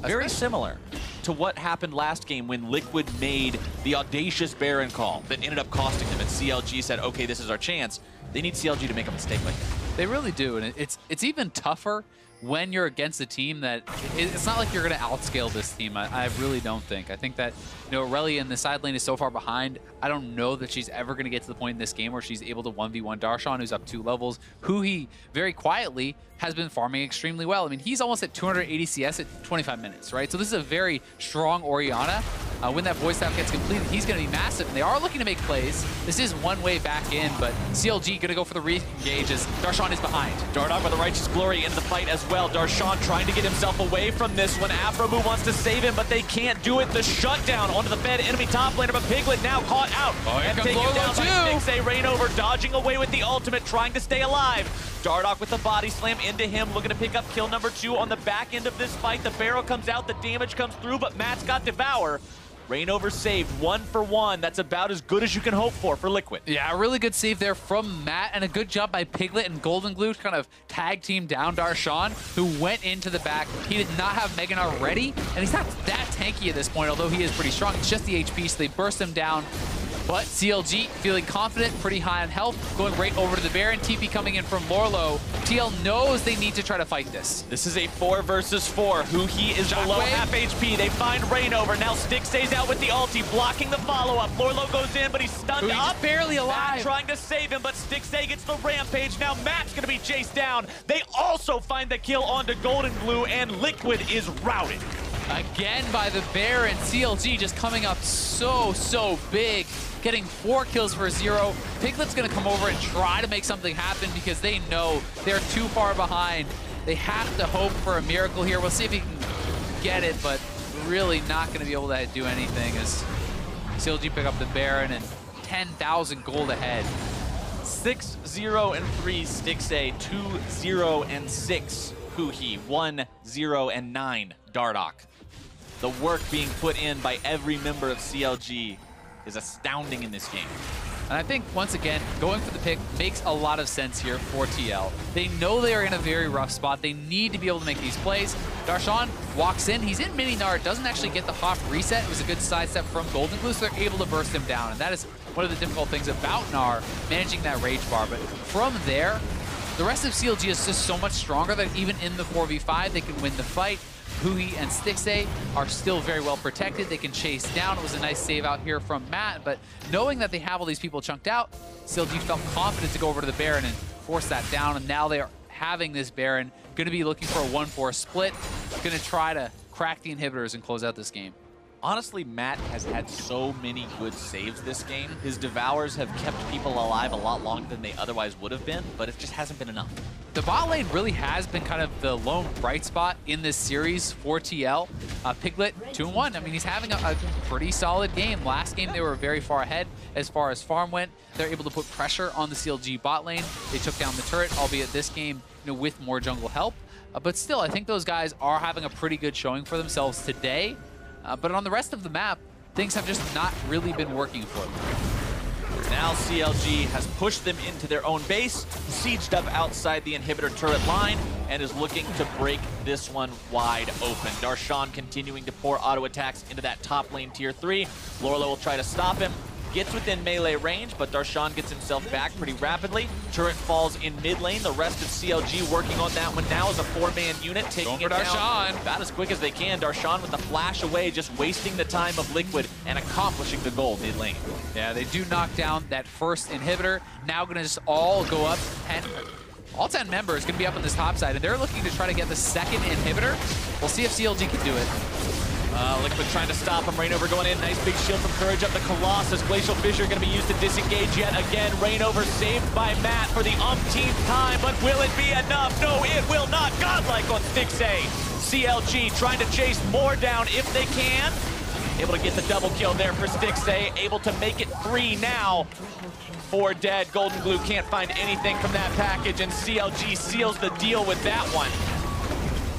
S2: Very similar to what happened last game when Liquid made the audacious Baron call that ended up costing them, and CLG said, okay, this is our chance. They need CLG to make a mistake like that.
S1: They really do, and it's even tougher when you're against a team that it's not like you're going to outscale this team. I really don't think. I think that, you know, Irelia in the side lane is so far behind. I don't know that she's ever going to get to the point in this game where she's able to 1v1 Darshan, who's up 2 levels. Huhi, very quietly, has been farming extremely well. I mean, he's almost at 280 CS at 25 minutes, right? So this is a very strong Orianna. When that voice staff gets completed, he's going to be massive. And they are looking to make plays. This is one way back in, but CLG going to go for the re-engage as Darshan is behind.
S2: Dardoch with a Righteous Glory into the fight as well. Darshan trying to get himself away from this one. Aphromoo wants to save him, but they can't do it. The shutdown onto the fed enemy top laner, but Piglet now caught out. And taken down by Stixxay. ReignOver dodging away with the ultimate, trying to stay alive. Dardoch with the body slam into him, looking to pick up kill number 2 on the back end of this fight. The barrel comes out, the damage comes through, but Matt's got Devour. ReignOver saved 1 for 1. That's about as good as you can hope for Liquid.
S1: Yeah, a really good save there from Matt, and a good job by Piglet and Golden Glue to kind of tag team down Darshan, who went into the back. He did not have Mega Gnar ready, and he's not that tanky at this point, although he is pretty strong. It's just the HP, so they burst him down. But CLG feeling confident, pretty high on health, going right over to the Baron. TP coming in from Lourlo. TL knows they need to try to fight this.
S2: This is a 4 versus 4. Huhi is below half HP. They find ReignOver. Now Stixxay's out with the ulti, blocking the follow-up. Lourlo goes in, but he's stunned
S1: Huhi's
S2: up.
S1: barely alive.
S2: Matt trying to save him, but Stixxay gets the rampage. Now Matt's going to be chased down. They also find the kill onto Golden Glue, and Liquid is routed.
S1: Again by the Baron. CLG just coming up so big. Getting 4 kills for 0. Piglet's going to come over and try to make something happen because they know they're too far behind. They have to hope for a miracle here. We'll see if he can get it, but really not going to be able to do anything as CLG pick up the Baron and 10,000 gold ahead.
S2: 6-0 and 3 Stixxay, 2-0 and 6 Huhi, 1-0 and 9 Dardoch. The work being put in by every member of CLG is astounding in this game.
S1: And I think, once again, going for the pick makes a lot of sense here for TL. They know they are in a very rough spot. They need to be able to make these plays. Darshan walks in. He's in mini Gnar. Doesn't actually get the hop reset. It was a good sidestep from Golden Glue, so they're able to burst him down. And that is one of the difficult things about Gnar, managing that rage bar. But from there, the rest of CLG is just so much stronger that even in the 4v5, they can win the fight. Huhi and Stixxay are still very well protected. They can chase down. It was a nice save out here from Matt, but knowing that they have all these people chunked out, CLG felt confident to go over to the Baron and force that down, and now they are having this Baron. Going to be looking for a 1-4 split. Going to try to crack the inhibitors and close out this game.
S2: Honestly, Matt has had so many good saves this game. His Devours have kept people alive a lot longer than they otherwise would have been, but it just hasn't been enough.
S1: The bot lane really has been kind of the lone bright spot in this series for TL. Piglet, 2-1. I mean, he's having a pretty solid game. Last game, they were very far ahead as far as farm went. They're able to put pressure on the CLG bot lane. They took down the turret, albeit this game, with more jungle help. But still, I think those guys are having a pretty good showing for themselves today. But on the rest of the map, things have just not really been working for them.
S2: Now CLG has pushed them into their own base, sieged up outside the inhibitor turret line, and is looking to break this one wide open. Darshan continuing to pour auto attacks into that top lane tier 3. Lourlo will try to stop him. Gets within melee range, but Darshan gets himself back pretty rapidly. Turret falls in mid lane. The rest of CLG working on that one now as a 4-man unit, taking it down about as quick as they can. Darshan with the flash away, just wasting the time of Liquid and accomplishing the goal mid lane.
S1: Yeah, they do knock down that first inhibitor. Now going to just all go up, and all 10 members going to be up on this top side, and they're looking to try to get the second inhibitor. We'll see if CLG can do it.
S2: Liquid trying to stop him. ReignOver going in. Nice big shield from Courage up the Colossus. Glacial Fissure going to be used to disengage yet again. ReignOver saved by Matt for the umpteenth time, but will it be enough? No, it will not. Godlike on Stixxay. CLG trying to chase more down if they can. Able to get the double kill there for Stixxay. Able to make it 3 now. 4 dead. Golden Glue can't find anything from that package, and CLG seals the deal with that one.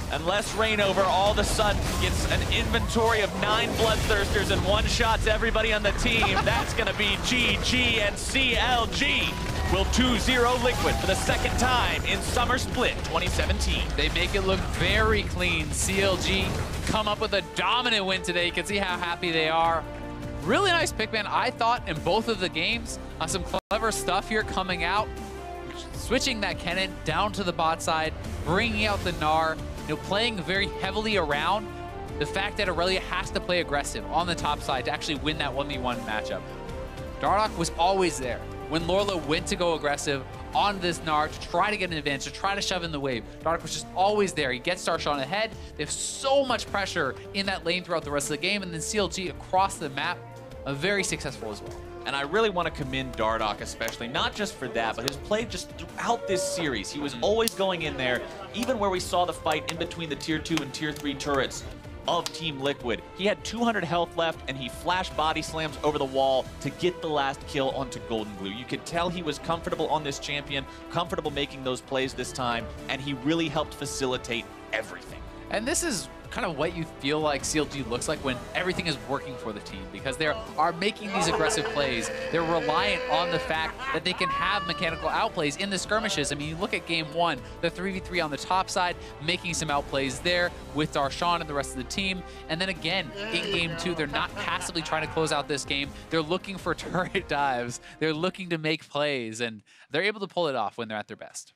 S2: Unless ReignOver all of a sudden gets an inventory of 9 Bloodthirsters and one-shots everybody on the team, that's going to be GG, and CLG will 2-0 Liquid for the second time in Summer Split 2017.
S1: They make it look very clean. CLG come up with a dominant win today. You can see how happy they are. Really nice pick, man. I thought in both of the games, some clever stuff here coming out. Switching that Kennen down to the bot side, bringing out the Gnar, playing very heavily around the fact that Irelia has to play aggressive on the top side to actually win that 1v1 matchup. Dardoch was always there when Lourlo went to go aggressive on this Gnar to try to get an advantage, to try to shove in the wave. Dardoch was just always there. He gets Darshan ahead. They have so much pressure in that lane throughout the rest of the game, and then CLG across the map, very successful as well.
S2: And I really want to commend Dardoch especially, not just for that, but his play just throughout this series. He was always going in there, even where we saw the fight in between the tier 2 and tier 3 turrets of Team Liquid. He had 200 health left, and he flash body slams over the wall to get the last kill onto Golden Glue. You could tell he was comfortable on this champion, comfortable making those plays this time, and he really helped facilitate everything.
S1: And this is kind of what you feel like CLG looks like when everything is working for the team, because they are making these aggressive plays. They're reliant on the fact that they can have mechanical outplays in the skirmishes. I mean, you look at game 1, the 3v3 on the top side, making some outplays there with Darshan and the rest of the team. And then again, in game 2, they're not passively trying to close out this game. They're looking for turret dives. They're looking to make plays, and they're able to pull it off when they're at their best.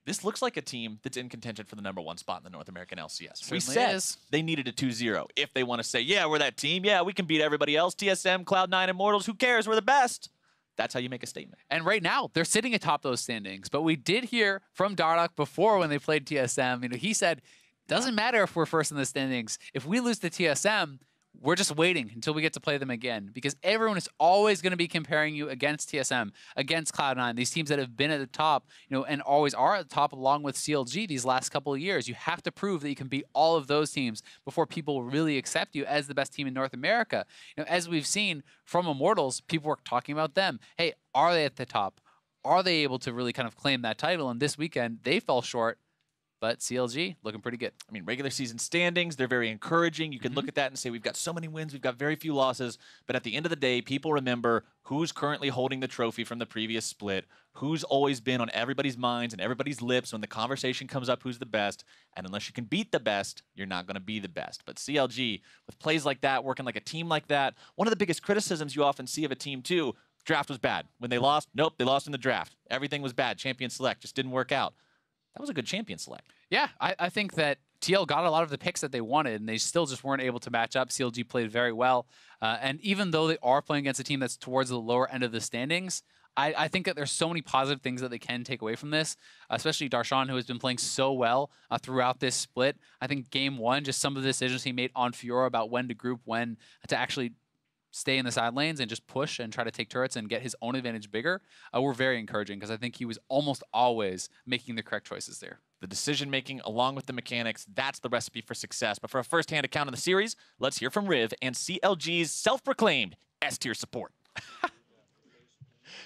S2: This looks like a team that's in contention for the #1 spot in the North American LCS. We
S1: Certainly
S2: said
S1: is.
S2: they needed a 2-0. If they want to say, yeah, we're that team. Yeah, we can beat everybody else. TSM, Cloud9, Immortals, who cares? We're the best. That's how you make a statement.
S1: And right now, they're sitting atop those standings. But we did hear from Dardoch before when they played TSM. You know, he said, doesn't matter if we're first in the standings. If we lose to TSM, we're just waiting until we get to play them again, because everyone is always going to be comparing you against TSM, against Cloud9, these teams that have been at the top, you know, and always are at the top along with CLG these last couple of years. You have to prove that you can beat all of those teams before people really accept you as the best team in North America. You know, as we've seen from Immortals, people were talking about them. Hey, are they at the top? Are they able to really kind of claim that title? And this weekend, they fell short. But CLG looking pretty good.
S2: I mean, regular season standings, they're very encouraging. You can look at that and say, we've got so many wins, we've got very few losses. But at the end of the day, people remember who's currently holding the trophy from the previous split, who's always been on everybody's minds and everybody's lips when the conversation comes up who's the best. And unless you can beat the best, you're not going to be the best. But CLG, with plays like that, working like a team like that, one of the biggest criticisms you often see of a team too, draft was bad. When they lost, nope, they lost in the draft. Everything was bad. Champion select just didn't work out. That was a good champion select.
S1: Yeah, I think that TL got a lot of the picks that they wanted, and they still just weren't able to match up. CLG played very well. And even though they are playing against a team that's towards the lower end of the standings, I think that there's so many positive things that they can take away from this, especially Darshan, who has been playing so well throughout this split. I think game 1, just some of the decisions he made on Fiora about when to group, when to actually stay in the side lanes and just push and try to take turrets and get his own advantage bigger, were very encouraging, because I think he was almost always making the correct choices there.
S2: The decision-making along with the mechanics, that's the recipe for success. But for a first-hand account of the series, let's hear from Riv and CLG's self-proclaimed S-tier support.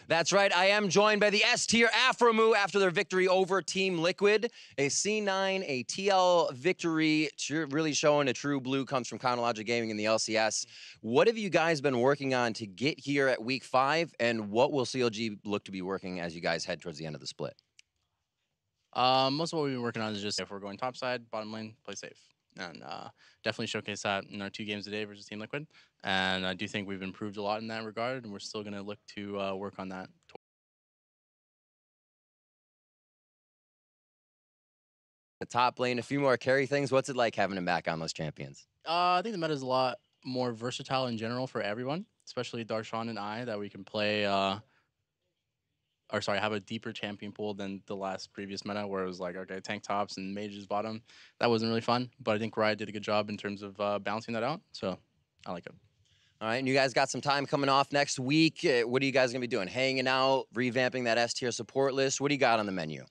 S3: That's right. I am joined by the S-tier Aphromoo after their victory over Team Liquid. A C9, a TL victory, really showing a true blue comes from Chronologic Gaming in the LCS. What have you guys been working on to get here at week 5, and what will CLG look to be working as you guys head towards the end of the split?
S4: Most of what we've been working on is just if we're going top side, bottom lane, play safe. And definitely showcase that in our 2 games today versus Team Liquid. And I do think we've improved a lot in that regard, and we're still going to look to work on that.
S3: The top lane, a few more carry things. What's it like having him back on those champions?
S4: I think the meta is a lot more versatile in general for everyone, especially Darshan and I, that we can play, have a deeper champion pool than the previous meta, where it was like, okay, tank tops and mages bottom. That wasn't really fun, but I think Riot did a good job in terms of balancing that out, so I like it.
S3: All right, and you guys got some time coming off next week. What are you guys going to be doing? Hanging out, revamping that S-tier support list? What do you got on the menu?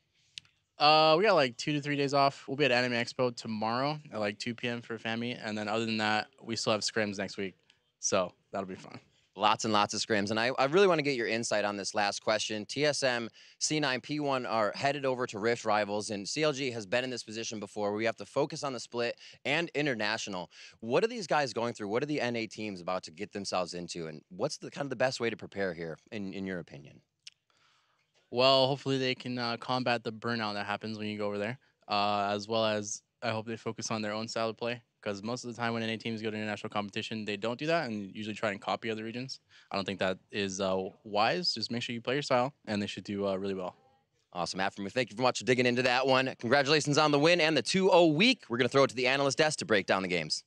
S4: We got like 2 to 3 days off. We'll be at Anime Expo tomorrow at like 2 p.m. for FAMI, and then other than that, we still have scrims next week, so that'll be fun.
S3: Lots and lots of scrims, and I really want to get your insight on this last question. TSM, C9, P1 are headed over to Rift Rivals, and CLG has been in this position before where we have to focus on the split and international. What are these guys going through? What are the NA teams about to get themselves into, and what's the kind of the best way to prepare here, in your opinion?
S4: Well, hopefully they can combat the burnout that happens when you go over there, as well as I hope they focus on their own style of play. Because most of the time when NA teams go to international competition, they don't do that and usually try and copy other regions. I don't think that is wise. Just make sure you play your style, and they should do really well.
S3: Awesome, Aphromoo. Thank you very much for digging into that one. Congratulations on the win and the 2-0 week. We're going to throw it to the analyst desk to break down the games.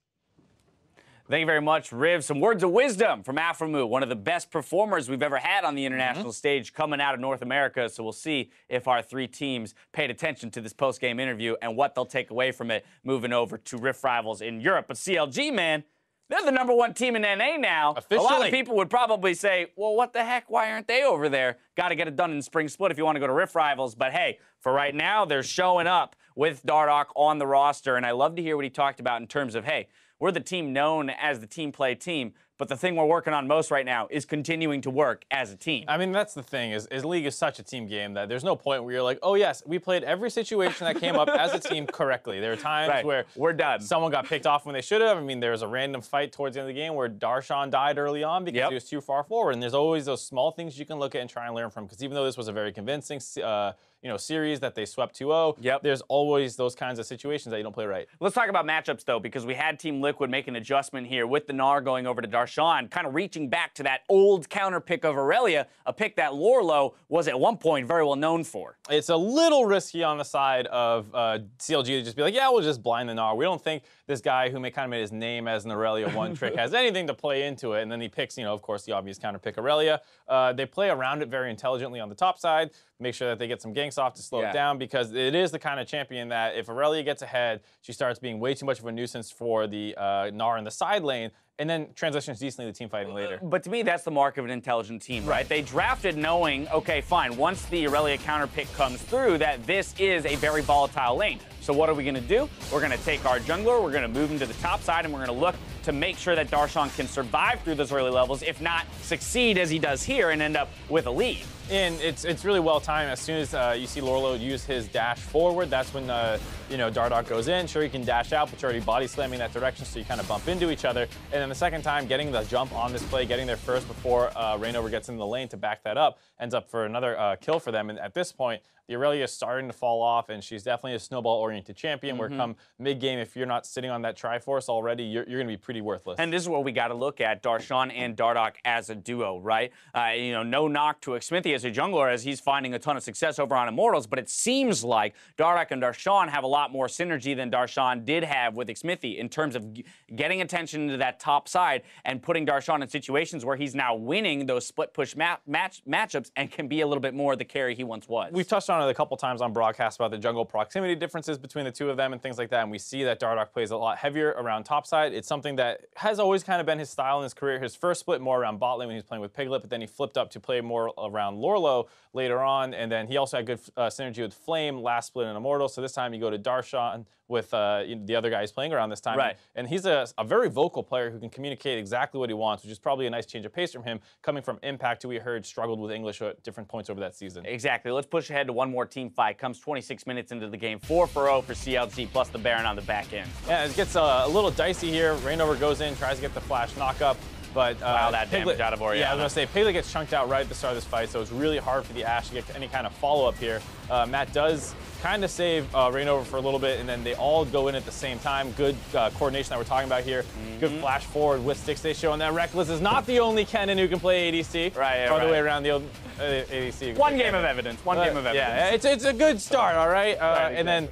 S5: Thank you very much, Riv. Some words of wisdom from Aphromoo, one of the best performers we've ever had on the international stage coming out of North America. So we'll see if our 3 teams paid attention to this post-game interview and what they'll take away from it moving over to Rift Rivals in Europe. But CLG, man, they're the #1 team in NA now.
S2: Officially.
S5: A lot of people would probably say, well, what the heck? Why aren't they over there? Got to get it done in Spring Split if you want to go to Rift Rivals. But hey, for right now, they're showing up with Dardoch on the roster. And I love to hear what he talked about in terms of, hey, we're the team known as the team play team, but the thing we're working on most right now is continuing to work as a team.
S6: I mean, that's the thing, is League is such a team game that there's no point where you're like, oh yes, we played every situation that came up as a team correctly. There are times where
S5: we're done.
S6: Someone got picked off when they should have. I mean, there was a random fight towards the end of the game where Darshan died early on because he was too far forward. And there's always those small things you can look at and try and learn from, because even though this was a very convincing series that they swept 2-0, there's always those kinds of situations that you don't play right.
S5: Let's talk about matchups, though, because we had Team Liquid make an adjustment here with the Gnar going over to Darshan, kind of reaching back to that old counter pick of Irelia, a pick that Lourlo was at one point very well known for.
S6: It's a little risky on the side of CLG to just be like, yeah, we'll just blind the Gnar. We don't think this guy who kind of made his name as an Irelia one trick has anything to play into it. And then he picks, of course, the obvious counter pick Irelia. They play around it very intelligently on the top side, make sure that they get some ganks off to slow it down, because it is the kind of champion that if Irelia gets ahead, she starts being way too much of a nuisance for the Gnar in the side lane, and then transitions decently to team fighting later.
S5: But to me, that's the mark of an intelligent team, right? They drafted knowing, okay, fine, once the Irelia counter pick comes through, that this is a very volatile lane. So what are we going to do? We're going to take our jungler, we're going to move him to the top side, and we're going to look to make sure that Darshan can survive through those early levels, if not succeed as he does here and end up with a lead.
S6: And it's really well timed. As soon as you see Lourlo use his dash forward, that's when Dardoch goes in. Sure, he can dash out, but you're already body slamming that direction, so you kind of bump into each other. And then the second time, getting the jump on this play, getting there first before ReignOver gets into the lane to back that up, ends up for another kill for them. And at this point, the Irelia is starting to fall off, and she's definitely a snowball-oriented champion, where come mid-game, if you're not sitting on that Triforce already, you're going to be pretty worthless.
S5: And this is what we got to look at, Darshan and Dardoch as a duo, right? No knock to Xmithie as a jungler, as he's finding a ton of success over on Immortals, but it seems like Dardoch and Darshan have a lot more synergy than Darshan did have with Xmithie in terms of getting attention to that top side and putting Darshan in situations where he's now winning those split-push matchups and can be a little bit more the carry he once was.
S6: We've touched on it a couple times on broadcast about the jungle proximity differences between the two of them and things like that, and we see that Dardoch plays a lot heavier around topside. It's something that has always kind of been his style in his career. His first split more around bot lane when he was playing with Piglet, but then he flipped up to play more around Lourlo later on, and then he also had good synergy with Flame last split in Immortal, so this time you go to Darshan with the other guy he's playing around this time.
S5: Right.
S6: And he's a very vocal player who can communicate exactly what he wants, which is probably a nice change of pace from him, coming from Impact, who we heard struggled with English at different points over that season.
S5: Exactly. Let's push ahead to one more team fight. Comes 26 minutes into the game. 4-0 for CLG, plus the Baron on the back end.
S6: Yeah, it gets a little dicey here. ReignOver goes in, tries to get the flash knockup. But
S5: wow, that
S6: Piglet,
S5: damage out of Orianna.
S6: Yeah, I was going to say, Piglet gets chunked out right at the start of this fight, so it's really hard for the Ashe to get any kind of follow-up here. Matt does kind of save ReignOver for a little bit, and then they all go in at the same time. Good coordination that we're talking about here. Good flash forward with Stixxay, showing that Rekkles is not the only Kennen who can play ADC.
S5: Right,
S6: the way around the old ADC.
S5: One game of evidence. One game of evidence.
S6: Yeah, it's a good start, all right? And then,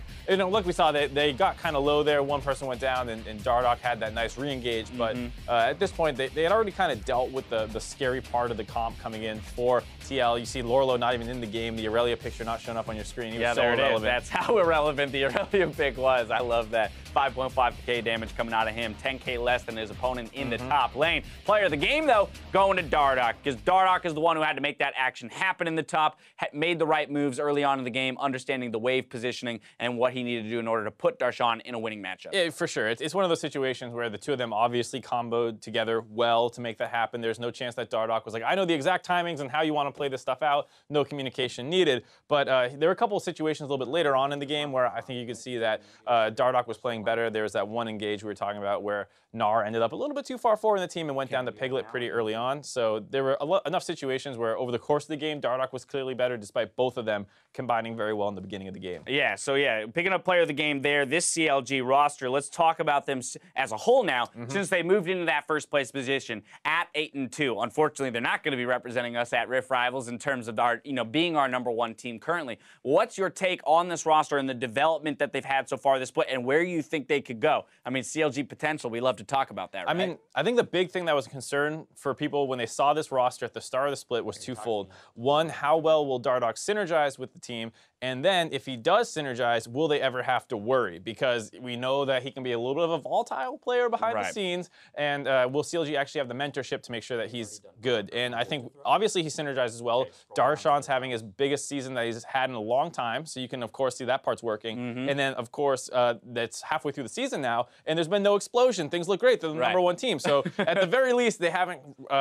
S6: look, we saw that they got kind of low there. One person went down, and Dardoch had that nice re-engage. But at this point, they had already kind of dealt with the scary part of the comp coming in for TL. You see Lourlo not even in the game. The Irelia picture not showing up on your screen. He was so irrelevant.
S5: That's how irrelevant the Irelia pick was. I love that. 5.5k damage coming out of him. 10k less than his opponent in the top lane. Player of the game, though, going to Dardoch, because Dardoch is the one who had to make that action happen in the top, made the right moves early on in the game, understanding the wave positioning and what he needed to do in order to put Darshan in a winning matchup.
S6: Yeah, for sure. It's one of those situations where the two of them obviously comboed together well to make that happen. There's no chance that Dardoch was like, I know the exact timings and how you want to play this stuff out. No communication needed. But there were a couple of situations a little bit later on in the game where I think you could see that Dardoch was playing better. There was that one engage we were talking about where Gnar ended up a little bit too far forward in the team and went down to Piglet pretty early on. So there were enough situations where over the course of the game, Dardoch was clearly better despite both of them combining very well in the beginning of the game.
S5: Yeah, so yeah, picking up player of the game there, this CLG roster, let's talk about them as a whole now, since they moved into that first place position at 8-2. Unfortunately, they're not going to be representing us at Rift Rivals in terms of our, being our #1 team currently. What's your take on this roster and the development that they've had so far this split, and where you think they could go? I mean, CLG potential, we love to talk about that, right?
S6: I mean, I think the big thing that was a concern for people when they saw this roster at the start of the split was twofold. One, how well will Dardoch synergize with the team? And then, if he does synergize, will they ever have to worry? Because we know that he can be a little bit of a volatile player behind the scenes, and will CLG actually have the mentorship to make sure that he's good? And I think, obviously, he synergizes well. Darshan's having his biggest season that he's had in a long time, so you can of course, see that part's working. And then, of course, that's halfway through the season now, and there's been no explosion. Things look great. They're the number 1 team. So at the very least, they haven't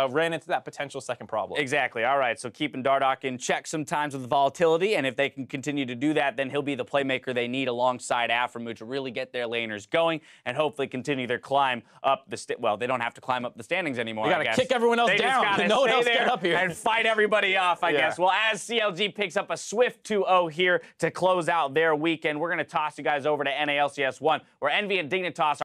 S6: ran into that potential second problem.
S5: Exactly. All right. So keeping Dardoch in check sometimes with volatility, and if they can continue to do that, then he'll be the playmaker they need alongside Aphromoo to really get their laners going and hopefully continue their climb up the well, they don't have to climb up the standings anymore.
S6: They got to kick everyone else down. No one else get up here
S5: and fight everybody off, I guess. Well, as CLG picks up a swift 2-0 here to close out their weekend, we're going to toss you guys over to NA LCS 1, where Envy and Dignitas